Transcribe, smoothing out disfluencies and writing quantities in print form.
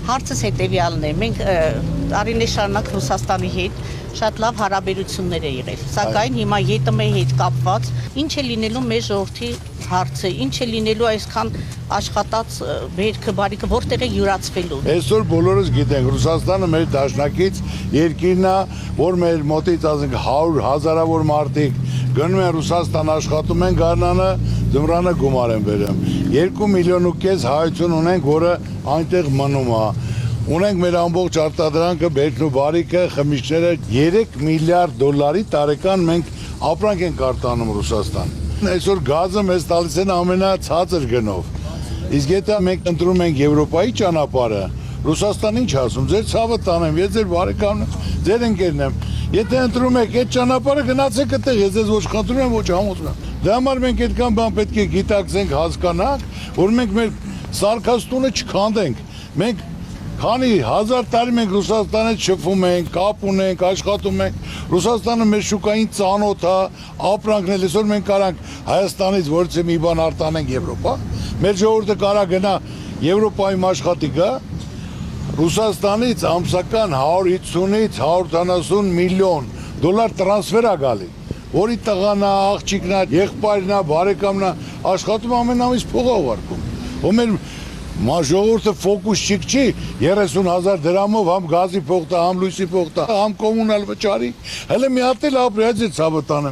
Հարցս հետևյալն է, մենք տարիներ շարունակ Ռուսաստանի հետ շատ լավ հարաբերություններ է եղել, սակայն հիմա ԵՏՄ-ի հետ կապված ինչ է լինելու մեր ժողովրդի հարցը, ինչ է լինելու այսքան աշխատած բերքը, բարիքը, որտեղ է յուրացվելու։ Այսօր բոլորս գիտենք, Ռուսաստանը մեր դաշնակից երկիրն է, որ մեր մոտից ասենք 100 հազարավոր մարդիկ գնում են Ռուսաստան աշխատում են գարնանը, ձմռանը գումար են բերում։ 2,5 միլիոն հայություն ունենք, որը այնտեղ մնում է։ Ունենք մեր ամբողջ արտադրանքը, բերքն ու բարիքը, խմիչքները 3 միլիարդ դոլարի տարեկան մենք ապրանք ենք արտանում Ռուսաստան։ Այսօր գազը մեզ տալիս են ամենացածր գնով։ Իսկ եթե մենք ընտրում ենք Եվրոպայի ճանապարհը, Ռուսաստան ինչ ասում, ձեր ցավը տանեմ, ես ձեր բարեկամն եմ, ձեր ընկերն եմ։ Եթե ընտրում եք այդ ճանապարհը, գնացեք այդտեղ, ես ձեզ ոչ խնդրում եմ, ոչ համոզում եմ։ Դրա համար մենք այդքան բան պետք է գիտակցենք, հասկանանք, որ մենք մեր սարքաստունը չքանդենք։ Մենք քանի 1000 տարի մենք Ռուսաստանի հետ շփվում ենք, կապ ունենք, աշխատում ենք։ Ռուսաստանը մեր շուկային ծանոթ է, ապրանքն էլ այսօր մենք կարանք Հայաստանից որից մի բան արտանենք Եվրոպա։ Մեր ժողովուրդը կարա գնա Եվրոպայում աշխատի գա։ Ռուսաստանից ամսական 150-ից 170 միլիոն դոլար տրանսֆեր է գալի, որի տղան է, աղջիկն է, եղբայրն է, բարեկամն է, աշխատում ամեն ամիս փող է ուղարկում։ Ու մեր ժողովուրդը ֆոկուս չի 30,000 դրամով համ գազի փող տա, համ լույսի փող տա, համ կոմունալ վճարի։ Հələ մի հատ էլ ապրի, այդ ցավը տանեմ։